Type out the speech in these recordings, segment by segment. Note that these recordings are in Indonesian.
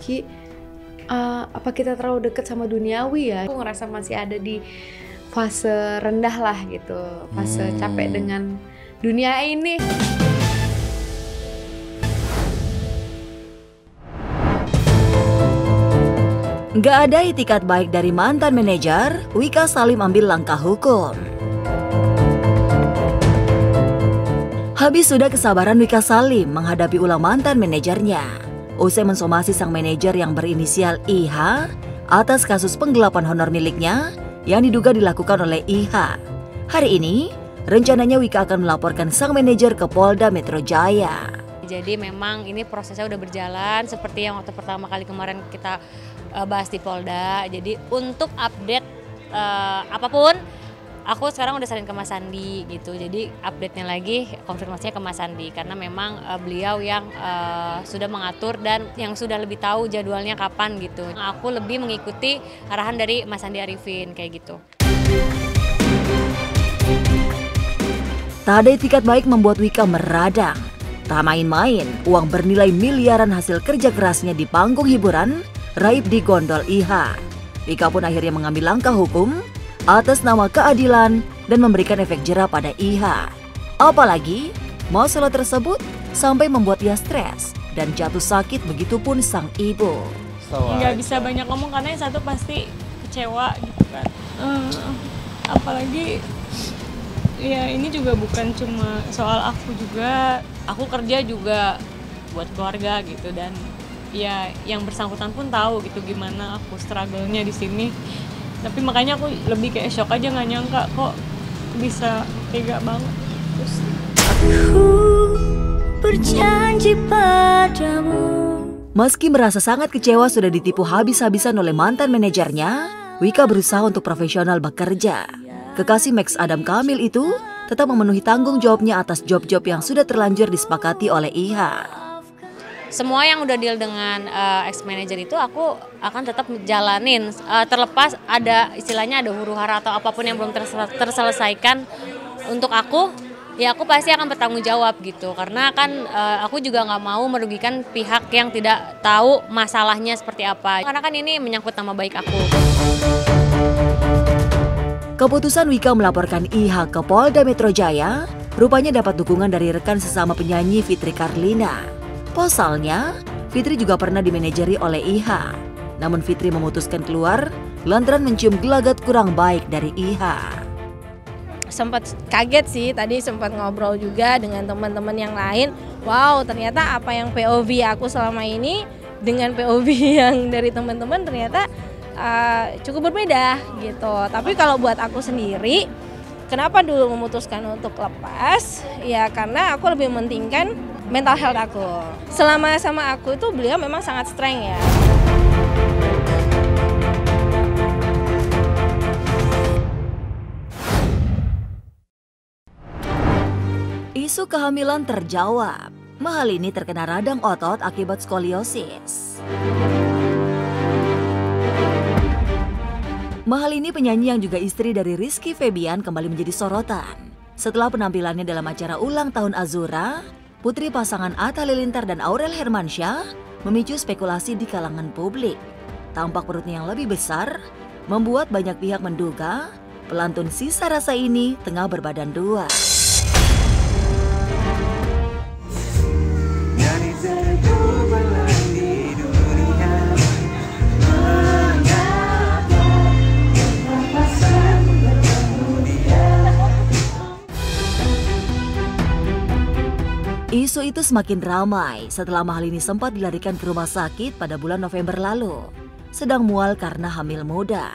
Iki, apa kita terlalu dekat sama duniawi ya? Aku ngerasa masih ada di fase rendah lah gitu, fase capek dengan dunia ini. Nggak ada itikat baik dari mantan manajer, Wika Salim ambil langkah hukum. Habis sudah kesabaran Wika Salim menghadapi ulah mantan manajernya. Usai mensomasi sang manajer yang berinisial IH atas kasus penggelapan honor miliknya yang diduga dilakukan oleh IH. Hari ini, rencananya Wika akan melaporkan sang manajer ke Polda Metro Jaya. Jadi memang ini prosesnya udah berjalan seperti yang waktu pertama kali kemarin kita bahas di Polda. Jadi untuk update apapun, aku sekarang udah sering ke Mas Sandi gitu. Jadi update-nya lagi, konfirmasinya ke Mas Sandi karena memang beliau yang sudah mengatur dan yang sudah lebih tahu jadwalnya kapan gitu. Aku lebih mengikuti arahan dari Mas Andi Arifin kayak gitu. Tak ada itikat baik membuat Wika meradang. Tak main-main, uang bernilai miliaran hasil kerja kerasnya di panggung hiburan raib di gondol IH. Wika pun akhirnya mengambil langkah hukum atas nama keadilan dan memberikan efek jera pada IH. Apalagi, masalah tersebut sampai membuat ia stres dan jatuh sakit, begitupun sang ibu. Nggak bisa banyak ngomong karena yang satu pasti kecewa gitu kan. Apalagi ya ini juga bukan cuma soal aku juga, aku kerja juga buat keluarga gitu, dan ya yang bersangkutan pun tahu gitu gimana aku struggle-nya di sini. Tapi makanya aku lebih kayak shock aja, nggak nyangka kok bisa tega banget. Terus aku berjanji padamu. Meski merasa sangat kecewa sudah ditipu habis-habisan oleh mantan manajernya, Wika berusaha untuk profesional bekerja. Kekasih Max Adam Kamil itu tetap memenuhi tanggung jawabnya atas job-job yang sudah terlanjur disepakati oleh IH. Semua yang udah deal dengan ex-manager itu aku akan tetap jalanin. Terlepas ada istilahnya ada huru-hara atau apapun yang belum terselesaikan untuk aku, ya aku pasti akan bertanggung jawab gitu. Karena kan aku juga nggak mau merugikan pihak yang tidak tahu masalahnya seperti apa. Karena kan ini menyangkut nama baik aku. Keputusan Wika melaporkan IH ke Polda Metro Jaya rupanya dapat dukungan dari rekan sesama penyanyi Fitri Karlina. Pasalnya, Fitri juga pernah dimanajeri oleh IH. Namun Fitri memutuskan keluar lantaran mencium gelagat kurang baik dari IH. Sempat kaget sih, tadi sempat ngobrol juga dengan teman-teman yang lain. Wow, ternyata apa yang POV aku selama ini dengan POV yang dari teman-teman ternyata cukup berbeda gitu. Tapi kalau buat aku sendiri, kenapa dulu memutuskan untuk lepas? Ya karena aku lebih mementingkan mental health aku. Selama sama aku itu beliau memang sangat strength ya. Isu kehamilan terjawab. Mahalini terkena radang otot akibat skoliosis. Mahalini, penyanyi yang juga istri dari Rizky Febian, kembali menjadi sorotan. Setelah penampilannya dalam acara ulang tahun Azura, putri pasangan Atta Halilintar dan Aurel Hermansyah memicu spekulasi di kalangan publik. Tampak perutnya yang lebih besar membuat banyak pihak menduga pelantun Sisa Rasa ini tengah berbadan dua. Isu itu semakin ramai setelah Mahalini sempat dilarikan ke rumah sakit pada bulan November lalu, sedang mual karena hamil muda.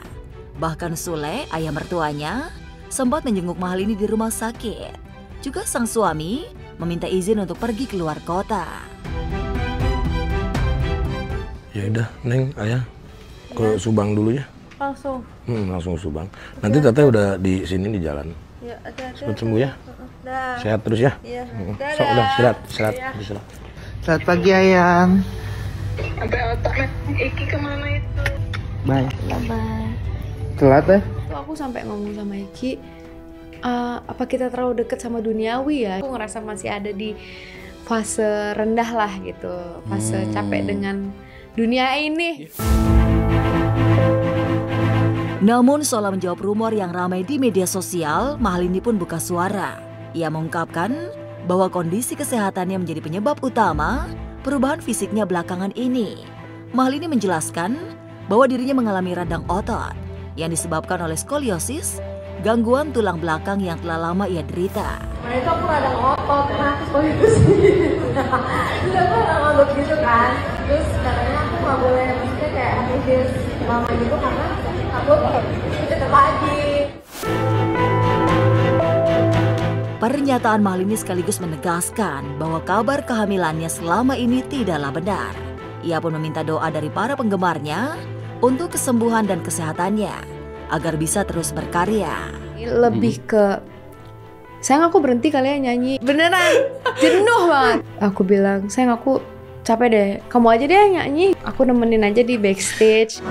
Bahkan Sule, ayah mertuanya, sempat menjenguk Mahalini di rumah sakit. Juga sang suami meminta izin untuk pergi keluar kota. Ya udah, Neng, ayah ke Subang dulu ya. Langsung. Langsung Subang. Nanti Teteh udah di sini di jalan. Ya, Cepat sembuh ya. Sehat terus ya. Iya. So, udah istirahat. Selamat pagi Ayang. sampai otaknya Iki kemana itu? Bye. Bye. Telat ya? Tuh aku sampai ngomong sama Iki, apa kita terlalu dekat sama duniawi ya? Aku ngerasa masih ada di fase rendah lah gitu, fase capek dengan dunia ini. Namun seolah menjawab rumor yang ramai di media sosial, Mahalini pun buka suara. Ia mengungkapkan bahwa kondisi kesehatannya menjadi penyebab utama perubahan fisiknya belakangan ini. Mahalini menjelaskan bahwa dirinya mengalami radang otot yang disebabkan oleh skoliosis, gangguan tulang belakang yang telah lama ia derita. Nah itu aku radang otot, karena aku skoliosis. Jadi aku radang otot gitu kan. Terus katanya aku nggak boleh, maksudnya kayak aktivis lama gitu karena aku cepat lagi. Pernyataan Mahalini sekaligus menegaskan bahwa kabar kehamilannya selama ini tidaklah benar. Ia pun meminta doa dari para penggemarnya untuk kesembuhan dan kesehatannya agar bisa terus berkarya. Lebih ke, sayang aku berhenti kali ya nyanyi. Beneran, jenuh banget. Aku bilang, sayang aku capek deh, kamu aja deh yang nyanyi. Aku nemenin aja di backstage.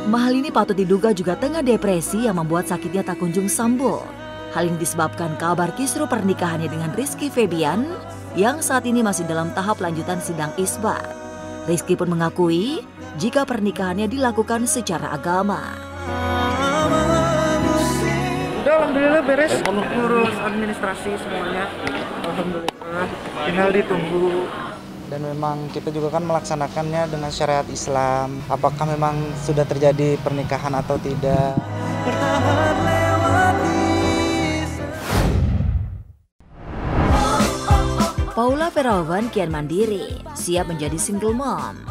Mahalini patut diduga juga tengah depresi yang membuat sakitnya tak kunjung sembuh. Hal ini disebabkan kabar kisruh pernikahannya dengan Rizky Febian yang saat ini masih dalam tahap lanjutan sidang isbat. Rizky pun mengakui jika pernikahannya dilakukan secara agama. Udah alhamdulillah beres, ngurus administrasi semuanya. Alhamdulillah, tinggal ditunggu. Dan memang kita juga kan melaksanakannya dengan syariat Islam. Apakah memang sudah terjadi pernikahan atau tidak? Paula Verhoeven kian mandiri, siap menjadi single mom.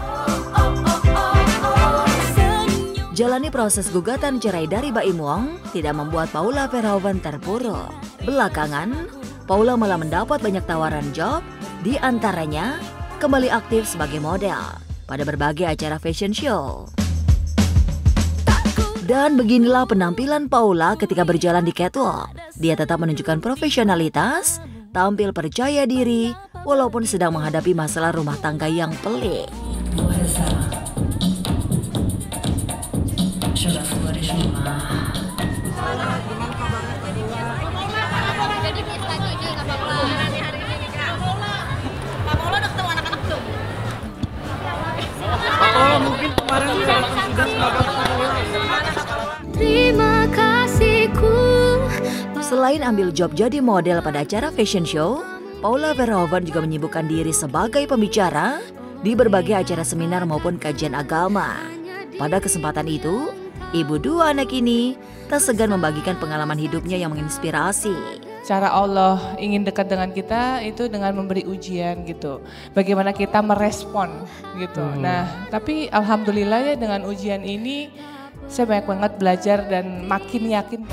Jalani proses gugatan cerai dari Baim Wong tidak membuat Paula Verhoeven terpuruk. Belakangan, Paula malah mendapat banyak tawaran job, di antaranya kembali aktif sebagai model pada berbagai acara fashion show. Dan beginilah penampilan Paula ketika berjalan di catwalk. Dia tetap menunjukkan profesionalitas, tampil percaya diri, walaupun sedang menghadapi masalah rumah tangga yang pelik. Terima kasihku. Selain ambil job jadi model pada acara fashion show, Paula Verhoeven juga menyibukkan diri sebagai pembicara di berbagai acara seminar maupun kajian agama. Pada kesempatan itu, ibu dua anak ini tak segan membagikan pengalaman hidupnya yang menginspirasi. Cara Allah ingin dekat dengan kita itu dengan memberi ujian gitu. Bagaimana kita merespon gitu. Nah, tapi alhamdulillah ya dengan ujian ini saya banyak banget belajar dan makin yakin.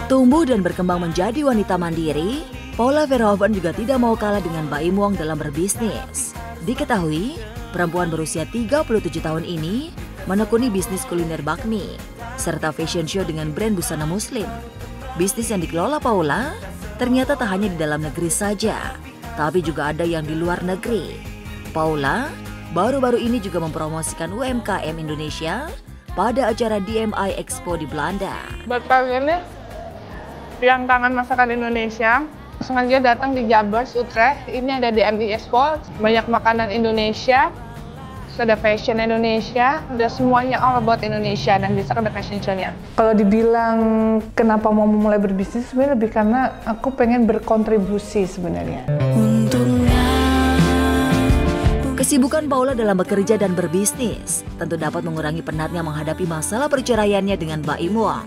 Tumbuh dan berkembang menjadi wanita mandiri, Paula Verhoeven juga tidak mau kalah dengan Baim Wong dalam berbisnis. Diketahui, perempuan berusia 37 tahun ini menekuni bisnis kuliner bakmi, serta fashion show dengan brand busana muslim. Bisnis yang dikelola Paula ternyata tak hanya di dalam negeri saja, tapi juga ada yang di luar negeri. Paula baru-baru ini juga mempromosikan UMKM Indonesia pada acara DMI Expo di Belanda. Buat kalian nih yang kangen masakan Indonesia, sengaja datang di Jabar, Utrecht. Ini ada DMI Expo, banyak makanan Indonesia. Ada fashion Indonesia, ada semuanya all about Indonesia, dan bisa ada fashion show-nya. Kalau dibilang kenapa mau mulai berbisnis, sebenarnya lebih karena aku pengen berkontribusi sebenarnya. Kesibukan Paula dalam bekerja dan berbisnis tentu dapat mengurangi penatnya menghadapi masalah perceraiannya dengan Baim Wong.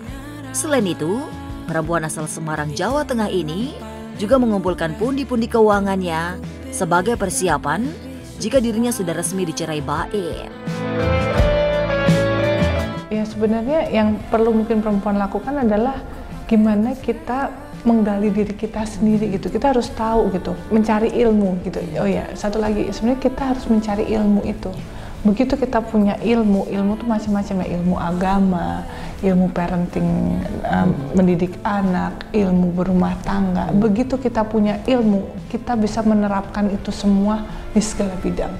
Selain itu, perempuan asal Semarang, Jawa Tengah ini juga mengumpulkan pundi-pundi keuangannya sebagai persiapan jika dirinya sudah resmi dicerai Baim. Ya sebenarnya yang perlu mungkin perempuan lakukan adalah gimana kita menggali diri kita sendiri gitu. Kita harus tahu gitu, mencari ilmu gitu. Oh ya, satu lagi sebenarnya kita harus mencari ilmu itu. Begitu kita punya ilmu tuh macam-macam ya, ilmu agama, ilmu parenting, mendidik anak, ilmu berumah tangga. Begitu kita punya ilmu, kita bisa menerapkan itu semua di segala bidang.